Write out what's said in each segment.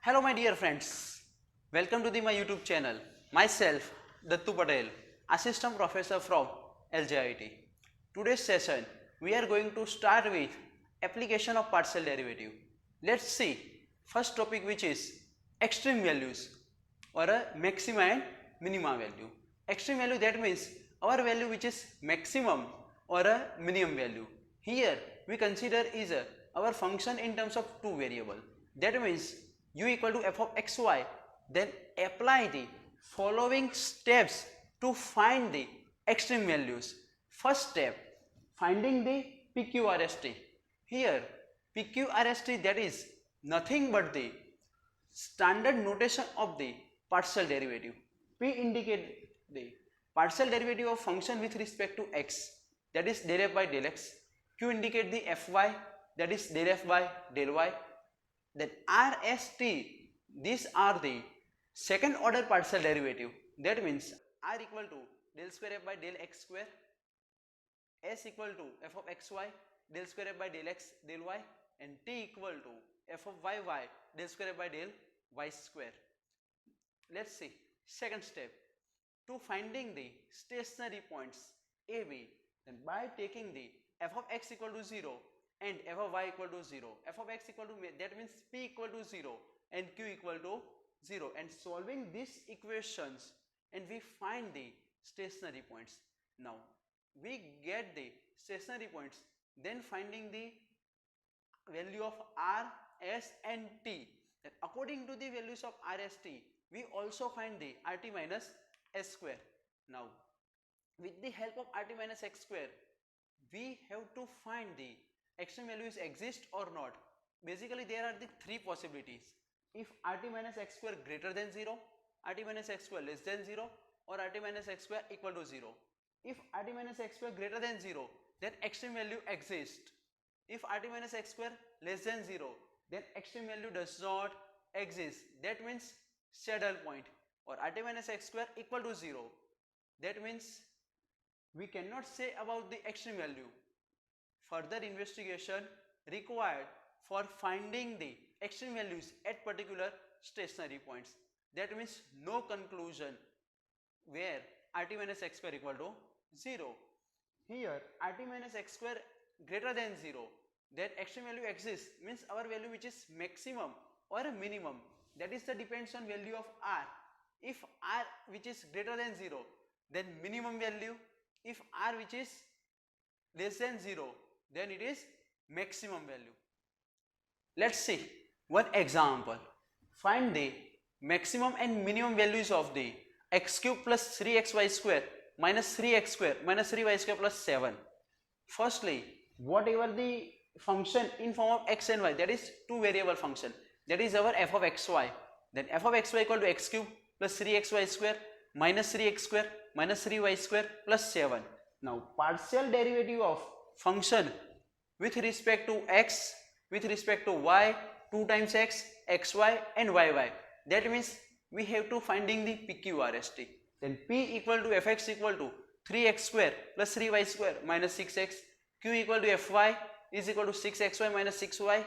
Hello my dear friends, welcome to my YouTube channel. Myself Dattu Patel, Assistant Professor from LJIT. Today's session we are going to start with application of partial derivative. Let's see first topic, which is extreme values or a maxima and minima value. Extreme value, that means our value which is maximum or a minimum value. Here we consider is our function in terms of two variable. That means u equal to f of xy, then apply the following steps to find the extreme values. First step, finding the PQRST. Here PQRST, that is nothing but the standard notation of the partial derivative. P indicate the partial derivative of function with respect to x, that is del f by del x. Q indicate the fy, that is del f by del y. Then RST, these are the second order partial derivative. That means R equal to del square f by del x square, S equal to f of xy del square f by del x del y, and T equal to f of yy del square f by del y square. Let's see second step, to finding the stationary points a, b. Then by taking the f of x equal to 0 and f of y equal to 0, f of x equal to, that means p equal to 0 and q equal to 0, and solving these equations, and we find the stationary points. Now we get the stationary points, then finding the value of r, s and t. Then according to the values of r, s, t, we also find the rt minus s square. Now with the help of rt minus x square, we have to find the extreme values exist or not. Basically there are the three possibilities: if rt minus x square greater than 0, rt minus x square less than 0, or rt minus x square equal to 0. If rt minus x square greater than 0, then extreme value exists. If rt minus x square less than 0, then extreme value does not exist. That means saddle point. Or rt minus x square equal to 0, that means we cannot say about the extreme value. Further investigation required for finding the extreme values at particular stationary points. That means no conclusion where rt minus x square equal to 0. Here rt minus x square greater than 0, then extreme value exists, means our value which is maximum or minimum, that is the depends on value of r. If r which is greater than 0, then minimum value. If r which is less than 0, then it is maximum value. Let's see one example. Find the maximum and minimum values of the x cube plus 3xy square minus 3x square minus 3y square plus 7. Firstly, whatever the function in form of x and y, that is two variable function, that is our f of xy. Then f of xy equal to x cube plus 3xy square minus 3x square minus 3y square plus 7. Now partial derivative of function with respect to x, with respect to y, 2 times x, xy and yy. That means we have to finding the PQRST. Then p equal to fx equal to 3x square plus 3y square minus 6x, q equal to fy is equal to 6xy minus 6y,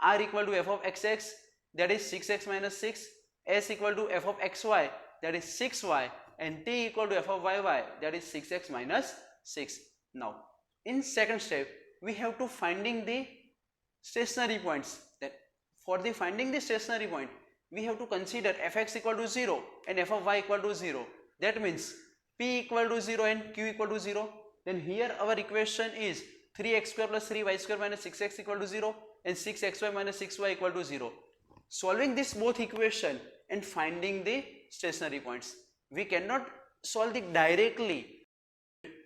r equal to f of xx, that is 6x minus 6, s equal to f of xy, that is 6y, and t equal to f of yy, that is 6x minus 6. Now in second step we have to finding the stationary points. That for the finding the stationary point, we have to consider fx equal to 0 and f of y equal to 0. That means p equal to 0 and q equal to 0. Then here our equation is 3x square plus 3y square minus 6x equal to 0 and 6xy minus 6y equal to 0. Solving this both equation and finding the stationary points. We cannot solve it directly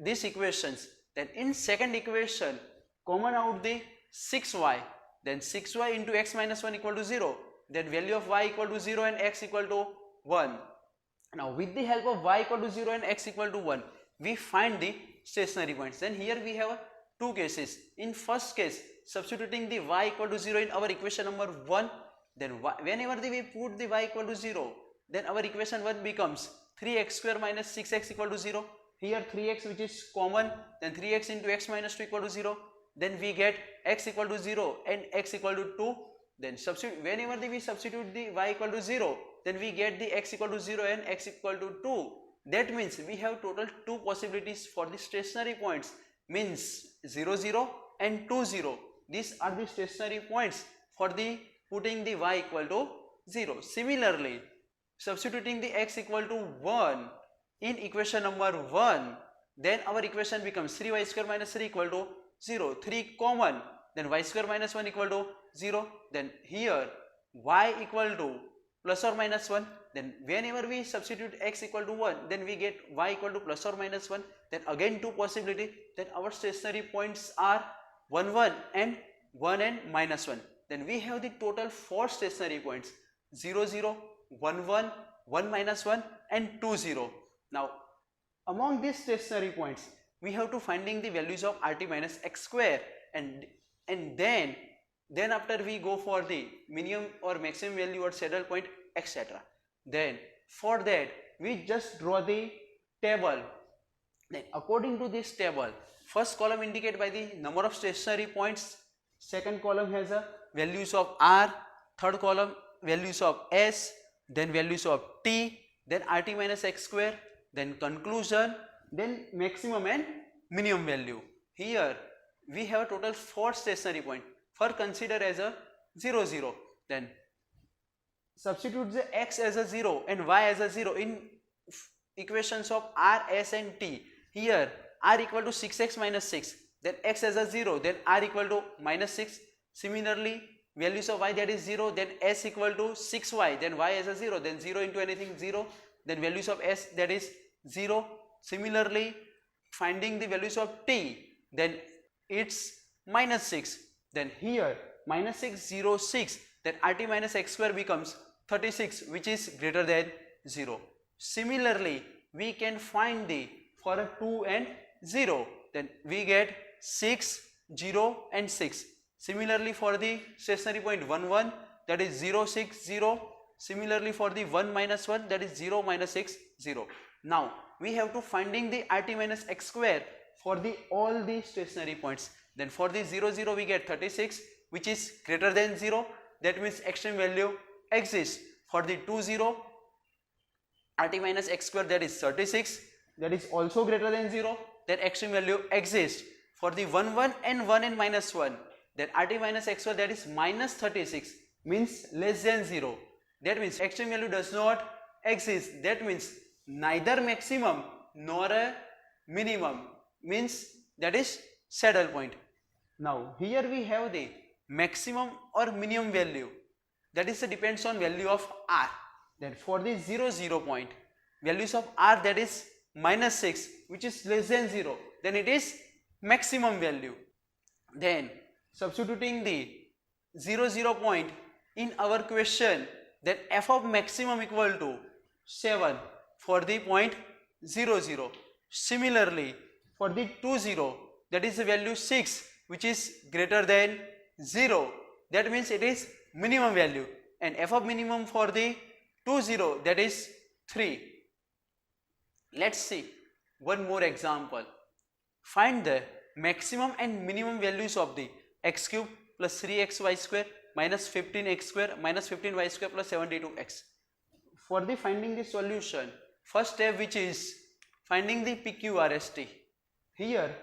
these equations. Then in second equation, common out the 6y, then 6y into x minus 1 equal to 0, then value of y equal to 0 and x equal to 1. Now with the help of y equal to 0 and x equal to 1, we find the stationary points. Then here we have two cases. In first case, substituting the y equal to 0 in our equation number 1, then whenever we put the y equal to 0, then our equation 1 becomes 3x square minus 6x equal to 0. Here 3x which is common, then 3x into x minus 2 equal to 0. Then we get x equal to 0 and x equal to 2. Then whenever we substitute the y equal to 0, then we get the x equal to 0 and x equal to 2. That means we have total two possibilities for the stationary points, means 0 0 and 2 0. These are the stationary points for the putting the y equal to 0. Similarly, substituting the x equal to 1 in equation number 1, then our equation becomes 3y square minus 3 equal to 0. 3 common, then y square minus 1 equal to 0. Then here y equal to plus or minus 1. Then whenever we substitute x equal to 1, then we get y equal to plus or minus 1. Then again two possibility. Then our stationary points are 1 1 and 1 and minus 1. Then we have the total 4 stationary points, 0 0, 1 1, 1 minus 1 and 2 0. Now among these stationary points, we have to finding the values of rt minus x square, and then after we go for the minimum or maximum value or saddle point, etc. Then for that we just draw the table. Then according to this table, first column indicated by the number of stationary points, second column has a values of r, third column values of s, then values of t, then rt minus x square, then conclusion, then maximum and minimum value. Here we have a total 4 stationary points. First consider as a 0 0, then substitute the x as a 0 and y as a 0 in equations of r, s and t. Here r equal to 6x minus 6, then x as a 0, then r equal to minus 6. Similarly, values of y, that is 0, then s equal to 6y, then y as a 0, then 0 into anything 0, then values of s, that is 0. Similarly, finding the values of t, then it's minus 6, then here minus 6 0 6, then rt minus x square becomes 36, which is greater than 0. Similarly, we can find the for a 2 and 0, then we get 6 0 and 6. Similarly, for the stationary point 1 1, that is 0 6 0. Similarly, for the 1 minus 1, that is 0 minus 6 0. Now we have to finding the rt minus x square for the all the stationary points. Then for the 0 0 we get 36, which is greater than 0. That means extreme value exists. For the 2 0, rt minus x square, that is 36, that is also greater than 0. That extreme value exists. For the 1 1 and 1 and minus 1, that rt minus x square, that is minus 36, means less than 0. That means extreme value does not exist. That means neither maximum nor a minimum, means that is saddle point. Now here we have the maximum or minimum value, that is depends on value of r. Then for the 0 0 point, values of r, that is minus 6, which is less than 0, then it is maximum value. Then substituting the 0 0 point in our question, then f of maximum equal to 7 for the point 0 0. Similarly, for the 2 0, that is the value 6, which is greater than 0. That means it is minimum value, and f of minimum for the 2 0, that is 3. Let's see one more example. Find the maximum and minimum values of the x cube plus 3xy square minus 15x square minus 15y square plus 72x. For the finding the solution, first step, which is finding the PQRST. Here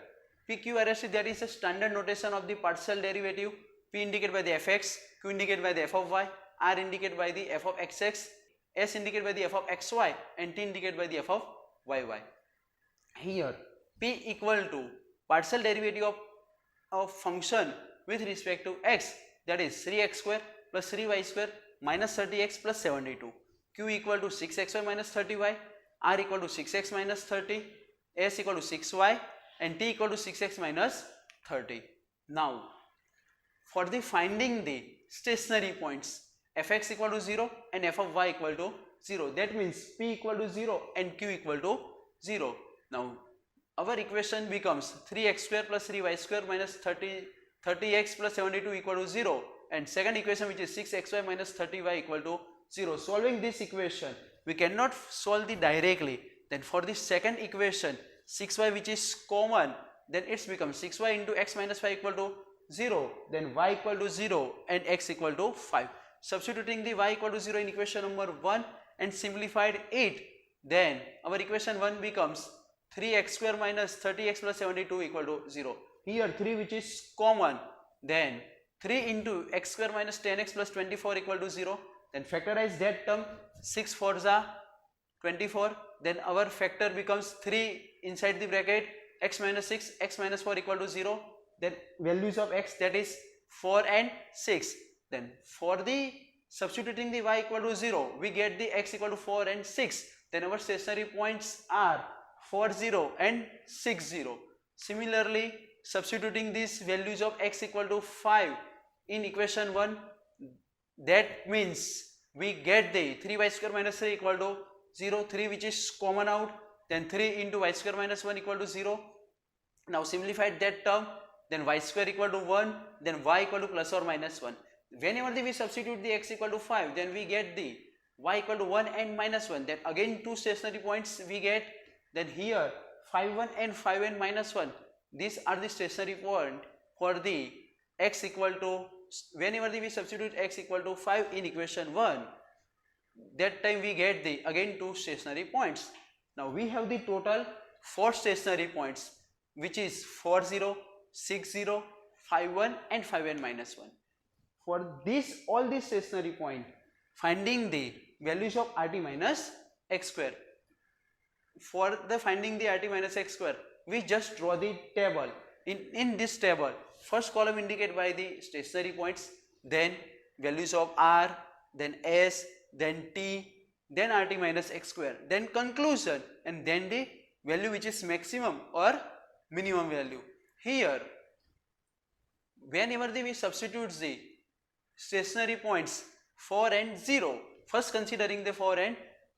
PQRST, that is a standard notation of the partial derivative. P indicated by the fx, q indicated by the f of y, r indicated by the f of xx, s indicated by the f of xy, and t indicated by the f of yy. Here p equal to partial derivative of function with respect to x, that is 3x square plus 3y square minus 30x plus 72. Q equal to 6xy minus 30y, r equal to 6x minus 30, s equal to 6y, and t equal to 6x minus 30. Now for the finding the stationary points, fx equal to 0 and f of y equal to 0. That means p equal to 0 and q equal to 0. Now our equation becomes 3x square plus 3y square minus 30x plus 72 equal to 0, and second equation, which is 6xy minus 30y equal to 0. Solving this equation, we cannot solve it directly. Then for the second equation, 6y, which is common, then it's becomes 6y into x minus 5 equal to 0, then y equal to 0 and x equal to 5. Substituting the y equal to 0 in equation number 1 and simplified it, then our equation 1 becomes 3x square minus 30x plus 72 equal to 0. Here 3 which is common, then 3 into x square minus 10x plus 24 equal to 0. Then factorize that term, 6 4s are 24. Then our factor becomes 3 inside the bracket, x minus 6, x minus 4 equal to 0. Then values of x, that is 4 and 6. Then for the substituting the y equal to 0, we get the x equal to 4 and 6. Then our stationary points are 4 0 and 6 0. Similarly, substituting these values of x equal to 5 in equation 1, that means we get the 3y square minus 3 equal to 0, 3 which is common out, then 3 into y square minus 1 equal to 0. Now simplified that term, then y square equal to 1, then y equal to plus or minus 1. Whenever we substitute the x equal to 5, then we get the y equal to 1 and minus 1. Then again two stationary points we get. Then here 5 1 and 5 and minus 1. These are the stationary point for the x equal to, whenever we substitute x equal to 5 in equation 1, that time we get the again two stationary points. Now we have the total 4 stationary points, which is 4 0, 6 0, 5 1 and 5 and minus 1. For this all these stationary point, finding the values of rt minus x square. For the finding the rt minus x square, we just draw the table. In this table, first column indicated by the stationary points, then values of r, then s, then t, then rt minus x square, then conclusion, and then the value which is maximum or minimum value. Here, whenever we substitute the stationary points 4 and 0, first considering the 4 and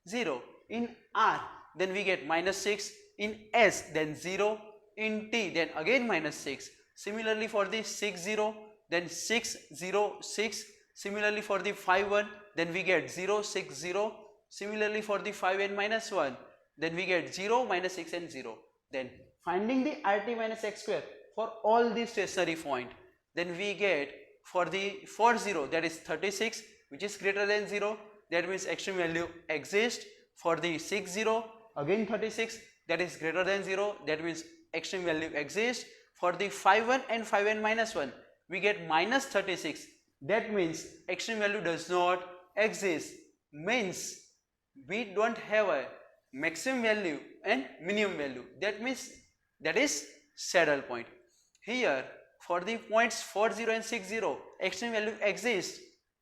0, in r, then we get minus 6, in s, then 0, in t, then again minus 6. Similarly for the 6 0, then 6 0 6. Similarly for the 5 1, then we get 0 6 0. Similarly for the 5 and minus 1, then we get 0 minus 6 and 0. Then finding the rt minus x square for all these stationary point, then we get for the 4 0, that is 36, which is greater than 0, that means extreme value exists. For the 6 0, again 36, that is greater than 0, that means extreme value exists. For the 5 1 and 5 and minus 1, we get minus 36, that means extreme value does not exist, means we don't have a maximum value and minimum value, that means that is saddle point. Here for the points 4 0 and 6 0, extreme value exists.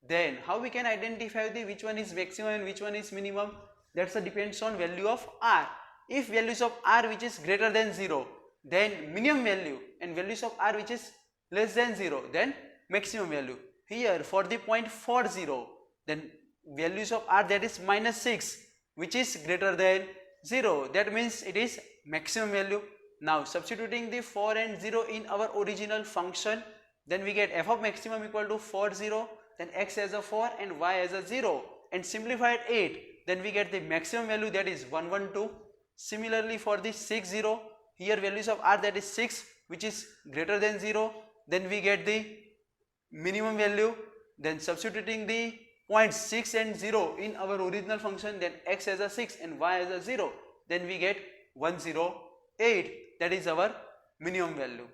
Then how we can identify the which one is maximum and which one is minimum? That's depends on value of r. If values of r which is greater than 0, then minimum value, and values of r which is less than 0, then maximum value. Here for the point 4 0, then values of r, that is minus 6, which is greater than 0, that means it is maximum value. Now substituting the 4 and 0 in our original function, then we get f of maximum equal to 4 0, then x as a 4 and y as a 0, and simplified it, then we get the maximum value, that is 1 1 2. Similarly for the 6 0, here values of r, that is 6, which is greater than 0, then we get the minimum value. Then substituting the points 6 and 0 in our original function, then x as a 6 and y as a 0, then we get 108, that is our minimum value.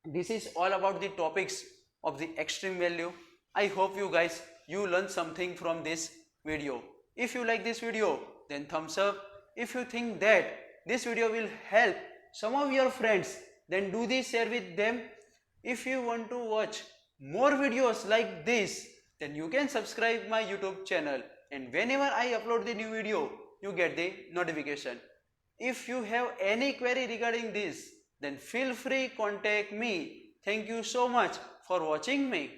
This is all about the topics of the extreme value. I hope you guys learned something from this video. If you like this video, then thumbs up. If you think that this video will help some of your friends, then do this, share with them. If you want to watch more videos like this, then you can subscribe my YouTube channel, and whenever I upload the new video, you get the notification. If you have any query regarding this, then feel free contact me. Thank you so much for watching me.